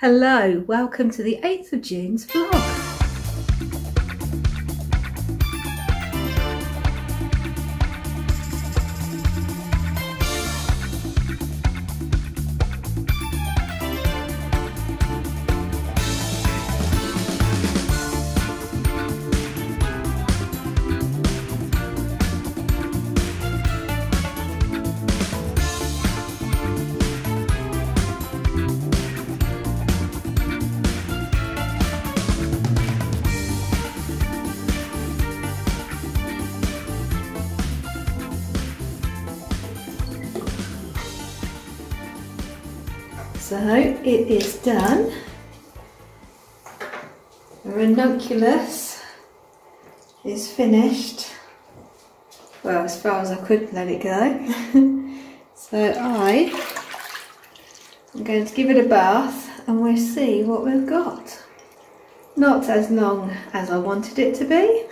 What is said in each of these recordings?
Hello, welcome to the 8th of June's vlog. So it is done. The ranunculus is finished. Well, as far as I could let it go. So I am going to give it a bath and we'll see what we've got. Not as long as I wanted it to be,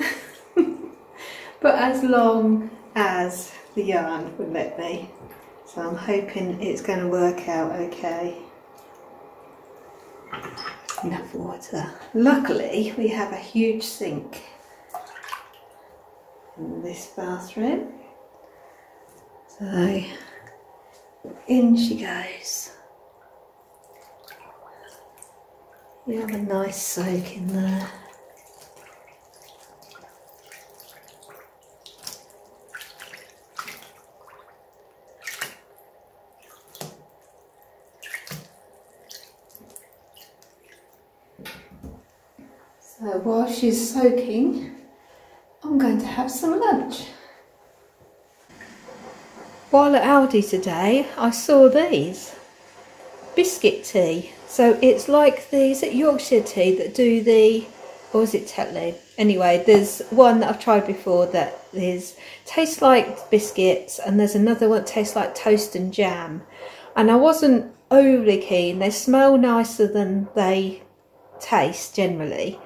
but as long as the yarn would let me. So I'm hoping it's going to work out okay. Enough water. Luckily we have a huge sink in this bathroom. So in she goes. You have a nice soak in there. So while she's soaking, I'm going to have some lunch. While at Aldi today, I saw these biscuit tea. So it's like these at Yorkshire Tea that do the, or is it Tetley? Anyway, there's one that I've tried before that tastes like biscuits, and there's another one that tastes like toast and jam. And I wasn't overly keen. They smell nicer than they taste generally.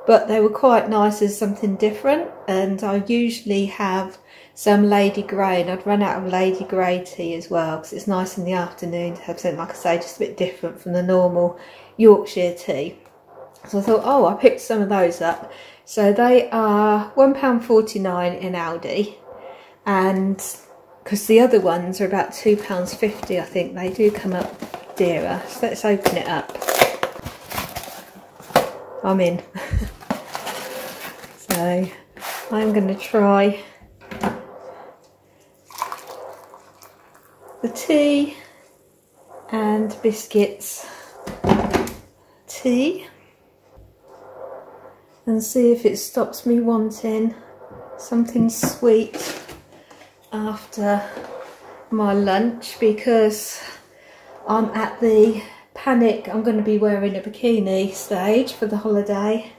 But they were quite nice as something different, and I usually have some Lady Grey, and I'd run out of Lady Grey tea as well because it's nice in the afternoon to have something, like I say, just a bit different from the normal Yorkshire tea. So I thought, oh, I picked some of those up. So they are £1.49 in Aldi, and because the other ones are about £2.50, I think they do come up dearer. So let's open it up. I'm in. So I'm going to try the tea and biscuits tea and see if it stops me wanting something sweet after my lunch, because I'm at the panic I'm going to be wearing a bikini stage for the holiday.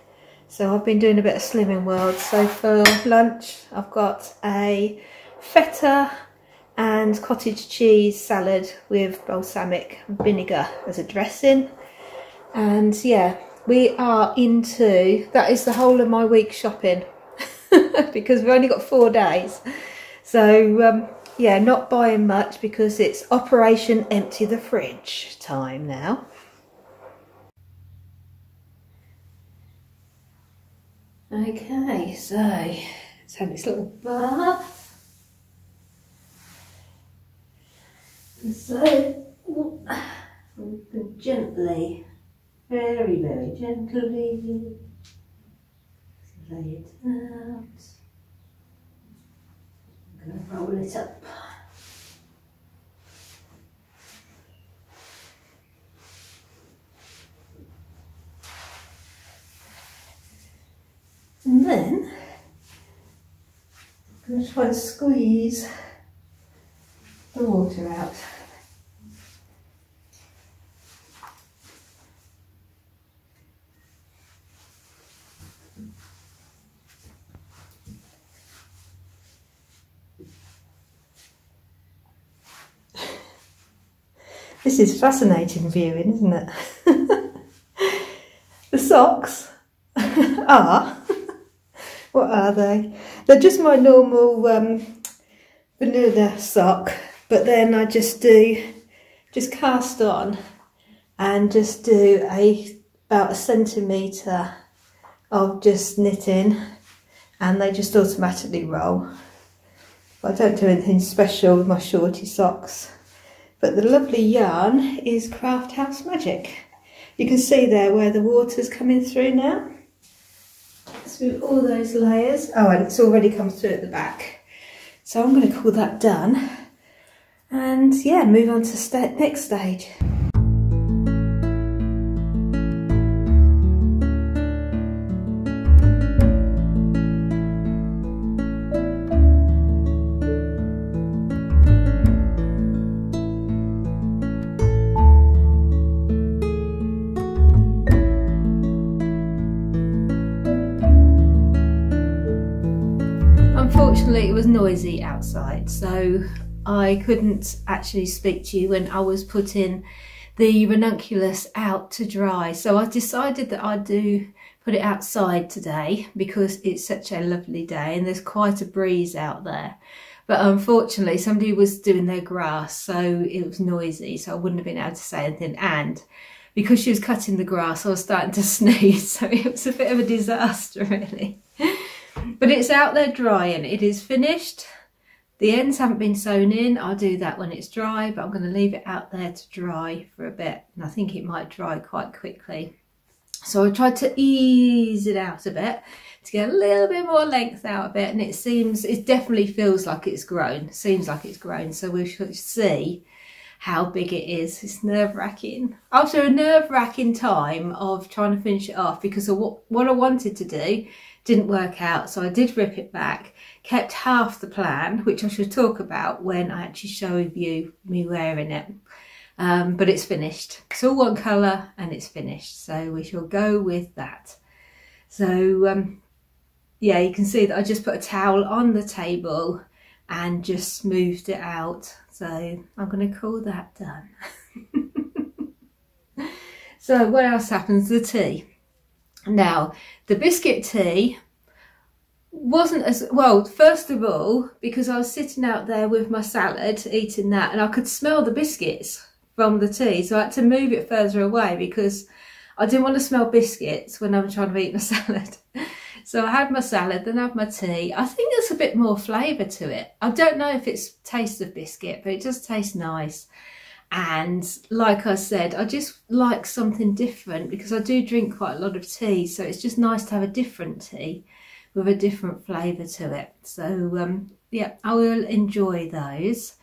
So I've been doing a bit of Slimming World. So for lunch I've got a feta and cottage cheese salad with balsamic vinegar as a dressing. And yeah, we are into, that is the whole of my week shopping because we've only got 4 days. So yeah, not buying much because it's Operation Empty the Fridge time now. Okay, so let's have this little bath. And so we can gently, very, very gently lay it out. I'm going to roll it up. And then I'm going to try and squeeze the water out. This is fascinating viewing, isn't it? The socks are, what are they? They're just my normal vanilla sock, but then I just cast on and just do about 1 centimetre of just knitting, and they just automatically roll. But I don't do anything special with my shorty socks. But the lovely yarn is Craft House Magic. You can see there where the water's coming through now. Through all those layers. Oh, and it's already come through at the back. So I'm going to call that done. And yeah, move on to next stage. Unfortunately, it was noisy outside, so I couldn't actually speak to you when I was putting the ranunculus out to dry. So I decided that I'd put it outside today because it's such a lovely day and there's quite a breeze out there. But unfortunately, somebody was doing their grass, so it was noisy, so I wouldn't have been able to say anything. And because she was cutting the grass, I was starting to sneeze, so it was a bit of a disaster, really. But it's out there drying. It is finished. The ends haven't been sewn in. I'll do that when it's dry, but I'm going to leave it out there to dry for a bit. And I think it might dry quite quickly. So I tried to ease it out a bit to get a little bit more length out of it. And it definitely feels like it's grown. Seems like it's grown. So we shall see how big it is. It's nerve-wracking. After a nerve-wracking time of trying to finish it off, because of what I wanted to do didn't work out, so I did rip it back, kept half the plan, which I should talk about when I actually show you me wearing it. But it's finished. It's all one colour and it's finished, so we shall go with that. So yeah, you can see that I just put a towel on the table and just smoothed it out. So I'm going to call that done. So what else happens? The tea. Now, the biscuit tea wasn't as well. First of all, because I was sitting out there with my salad eating that, and I could smell the biscuits from the tea, so I had to move it further away because I didn't want to smell biscuits when I'm trying to eat my salad. So I had my salad, then I had my tea. I think there's a bit more flavour to it. I don't know if it's taste of biscuit, but it does taste nice. And like I said, I just like something different because I do drink quite a lot of tea, so it's just nice to have a different tea with a different flavour to it. So yeah, I will enjoy those.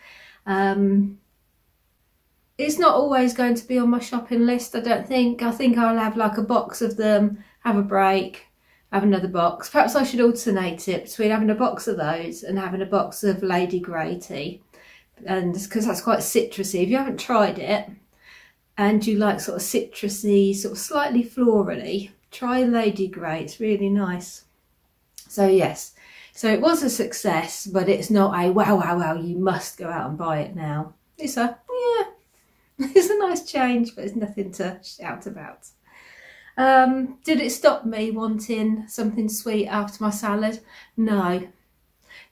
It's not always going to be on my shopping list, I don't think. I think I'll have like a box of them, have a break, have another box. Perhaps I should alternate it between having a box of those and having a box of Lady Grey tea. And because that's quite citrusy. If you haven't tried it and you like sort of citrusy, sort of slightly florally, try Lady Grey. It's really nice. So yes, so it was a success, but it's not a wow, you must go out and buy it now. It's a, yeah, it's a nice change, but it's nothing to shout about. Did it stop me wanting something sweet after my salad? No.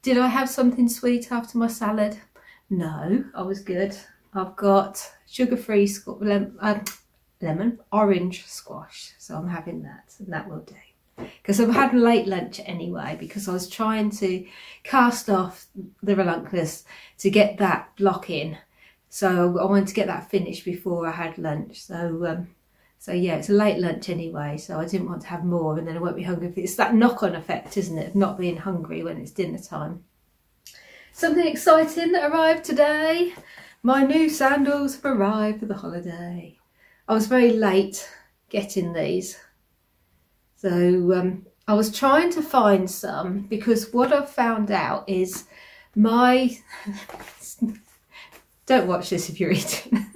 Did I have something sweet after my salad? No, I was good. I've got sugar-free orange squash, so I'm having that, and that will do. Because I've had a late lunch anyway, because I was trying to cast off the ranunculus to get that block in. So I wanted to get that finished before I had lunch. So yeah, it's a late lunch anyway, so I didn't want to have more, and then I won't be hungry. It's that knock-on effect, isn't it, of not being hungry when it's dinner time. Something exciting that arrived today. My new sandals have arrived for the holiday. I was very late getting these. So I was trying to find some, because what I've found out is my... Don't watch this if you're eating.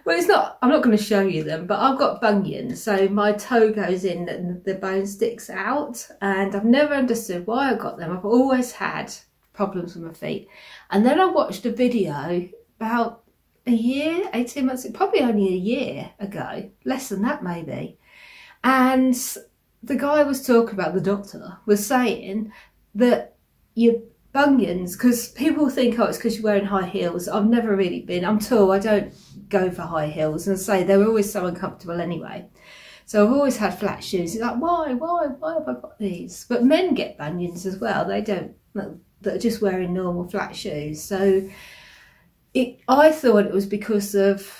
Well, it's not, I'm not going to show you them, but I've got bunions, so my toe goes in and the bone sticks out, and I've never understood why I got them. I've always had problems with my feet. And then I watched a video about a year, 18 months, probably only a year ago, less than that maybe. And the guy was talking about, the doctor was saying that your bunions, because people think, oh, it's because you're wearing high heels. I've never really been. I'm tall. I don't go for high heels, and I say they were always so uncomfortable anyway. So I've always had flat shoes. It's like, why have I got these? But men get bunions as well. They don't, that are just wearing normal flat shoes. So I thought it was because of,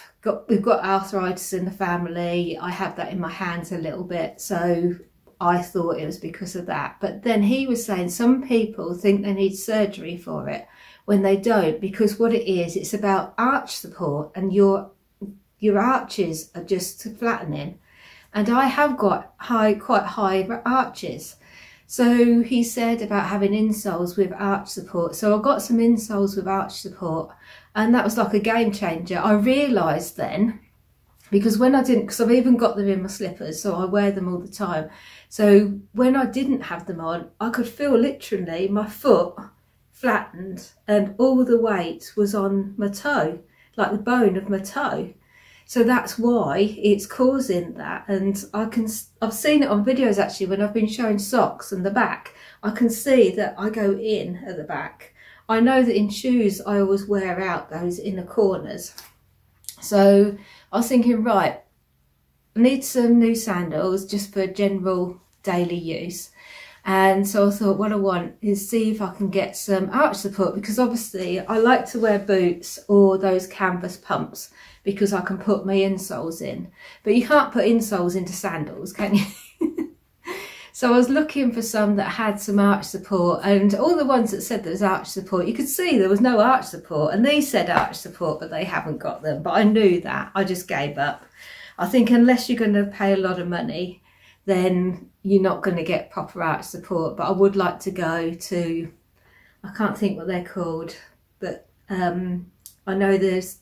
we've got arthritis in the family. I have that in my hands a little bit. So I thought it was because of that. But then he was saying some people think they need surgery for it when they don't, because what it is, it's about arch support, and your arches are just flattening. And I have got quite high arches. So he said about having insoles with arch support. So I got some insoles with arch support, and that was like a game changer. I realised then, because when I didn't, because I've even got them in my slippers, so I wear them all the time. So when I didn't have them on, I could feel literally my foot flattened and all the weight was on my toe, like the bone of my toe. So that's why it's causing that. And I've seen it on videos actually when I've been showing socks and the back. I can see that I go in at the back. I know that in shoes I always wear out those inner corners. So I was thinking, right, I need some new sandals just for general daily use. And so I thought what I want is see if I can get some arch support, because obviously I like to wear boots or those canvas pumps because I can put my insoles in. But you can't put insoles into sandals, can you? So I was looking for some that had some arch support, and all the ones that said there was arch support, you could see there was no arch support, and these said arch support, but they haven't got them. But I knew that, I just gave up. I think unless you're going to pay a lot of money, then you're not going to get proper arch support. But I would like to go to, I can't think what they're called, but I know there's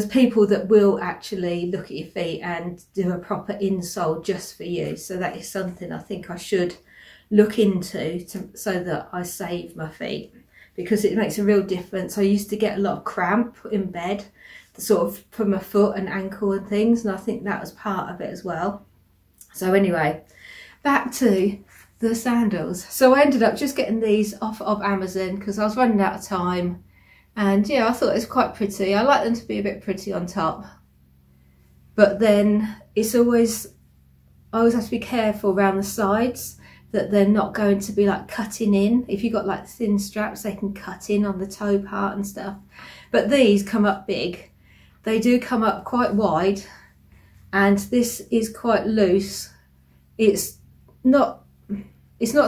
people that will actually look at your feet and do a proper insole just for you. So that is something I think I should look into so that I save my feet, because it makes a real difference. I used to get a lot of cramp in bed, sort of from my foot and ankle and things, and I think that was part of it as well. So anyway, back to the sandals. So I ended up just getting these off of Amazon because I was running out of time. And yeah, I thought it was quite pretty. I like them to be a bit pretty on top. But then it's always, I always have to be careful around the sides that they're not going to be like cutting in. If you've got like thin straps, they can cut in on the toe part and stuff. But these come up big. They do come up quite wide. And this is quite loose. It's not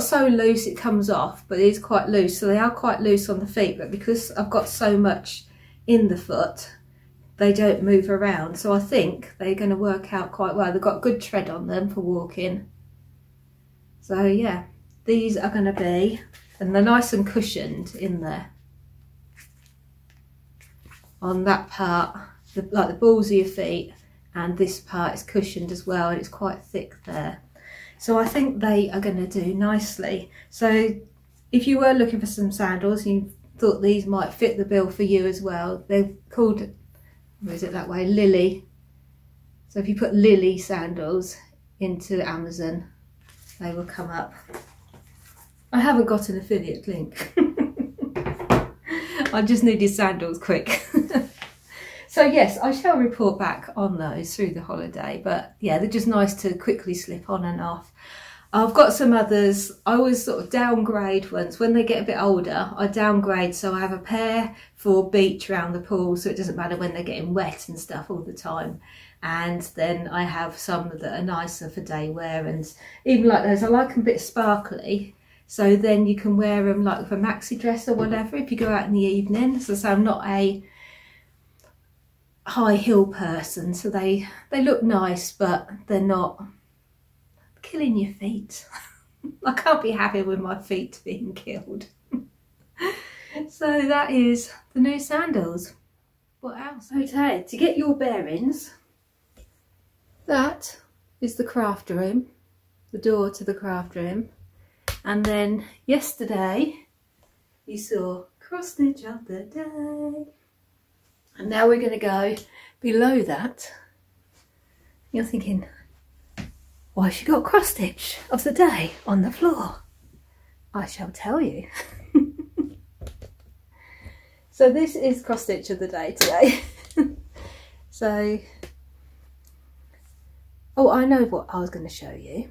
so loose it comes off, but it is quite loose. So they are quite loose on the feet, but because I've got so much in the foot, they don't move around. So I think they're going to work out quite well. They've got good tread on them for walking. So yeah, these are going to be, and they're nice and cushioned in there. On that part, like the balls of your feet, and this part is cushioned as well, and it's quite thick there. So I think they are going to do nicely. So if you were looking for some sandals and you thought these might fit the bill for you as well, they're called, where is it that way, Lily. So if you put Lily sandals into Amazon, they will come up. I haven't got an affiliate link. I just needed sandals quick. So yes, I shall report back on those through the holiday, but yeah, they're just nice to quickly slip on and off. I've got some others. I always sort of downgrade ones. When they get a bit older, I downgrade, so I have a pair for beach around the pool, so it doesn't matter when they're getting wet and stuff all the time. And then I have some that are nicer for day wear, and even like those, I like them a bit sparkly. So then you can wear them like with a maxi dress or whatever if you go out in the evening. So I'm not a high heel person, so they look nice, but they're not killing your feet. I can't be happy with my feet being killed. So that is the new sandals. What else? Okay, to get your bearings, that is the craft room, the door to the craft room. And then yesterday you saw cross stitch of the day. And now we're going to go below that. You're thinking, why has she got cross stitch of the day on the floor? I shall tell you. So this is cross stitch of the day today. So, oh, I know what I was going to show you.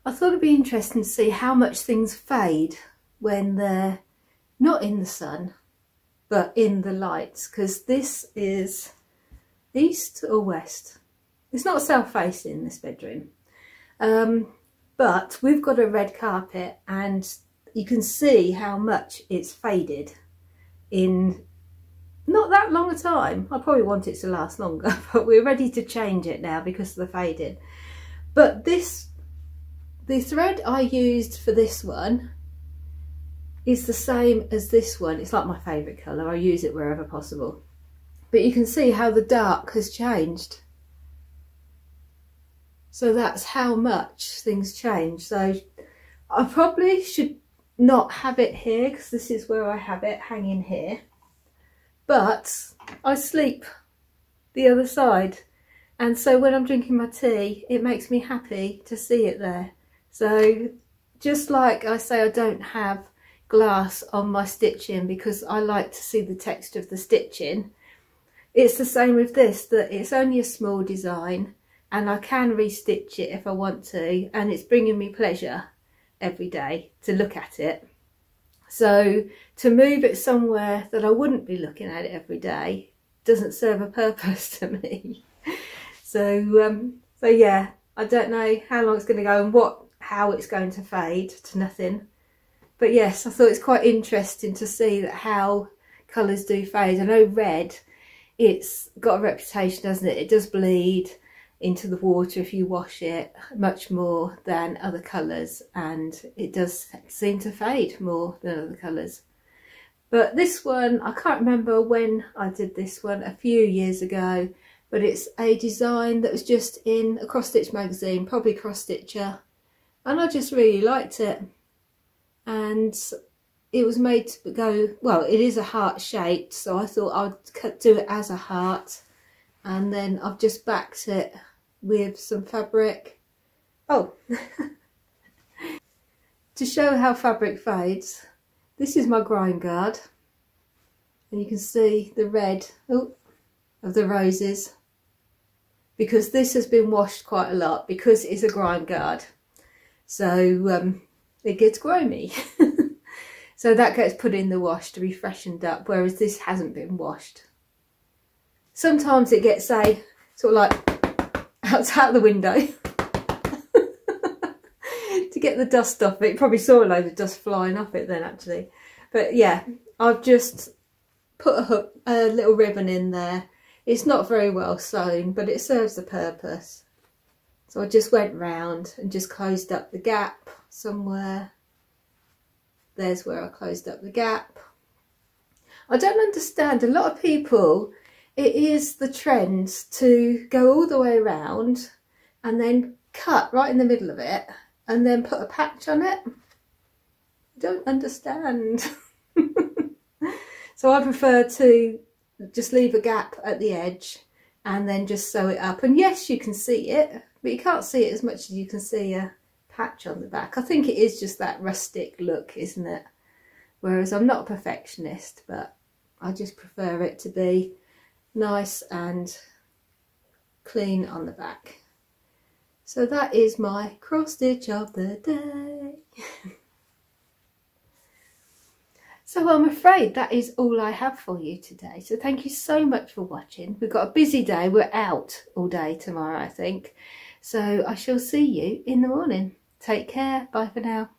I thought it'd be interesting to see how much things fade when they're not in the sun, but in the lights, because this is east or west. It's not south-facing, this bedroom. But we've got a red carpet and you can see how much it's faded in not that long a time. I probably want it to last longer, but we're ready to change it now because of the fading. But the thread I used for this one is the same as this one. It's like my favourite colour. I use it wherever possible. But you can see how the dark has changed. So that's how much things change. So I probably should not have it here because this is where I have it hanging here. But I sleep the other side. And so when I'm drinking my tea, it makes me happy to see it there. So just like I say, I don't have glass on my stitching because I like to see the texture of the stitching. It's the same with this, that it's only a small design and I can restitch it if I want to, and it's bringing me pleasure every day to look at it. So to move it somewhere that I wouldn't be looking at it every day doesn't serve a purpose to me. So yeah, I don't know how long it's going to go and how it's going to fade to nothing. But yes, I thought it's quite interesting to see that how colours do fade. I know red, it's got a reputation, doesn't it? It does bleed into the water if you wash it much more than other colours, and it does seem to fade more than other colours. But this one, I can't remember when I did this one, a few years ago, but it's a design that was just in a cross stitch magazine, probably Cross Stitcher, and I just really liked it. And it was made to go, well, it is a heart shaped, so I thought I'd do it as a heart, and then I've just backed it with some fabric. Oh, to show how fabric fades, this is my grind guard, and you can see the red of the roses, because this has been washed quite a lot because it's a grind guard, so it gets grimy. So that gets put in the wash to be freshened up, whereas this hasn't been washed. Sometimes it gets, say, sort of like out the window to get the dust off it. You probably saw a load of dust flying off it then, actually. But yeah, I've just put a little ribbon in there. It's not very well sewn, but it serves the purpose. So I just went round and just closed up the gap somewhere. There's where I closed up the gap. I don't understand, a lot of people, it is the trend to go all the way around and then cut right in the middle of it and then put a patch on it. I don't understand. So I prefer to just leave a gap at the edge and then just sew it up. And yes, you can see it, but you can't see it as much as you can see a patch on the back. I think it is just that rustic look, isn't it? Whereas I'm not a perfectionist, but I just prefer it to be nice and clean on the back. So that is my cross stitch of the day. So I'm afraid that is all I have for you today. So thank you so much for watching. We've got a busy day. We're out all day tomorrow, I think. So I shall see you in the morning. Take care. Bye for now.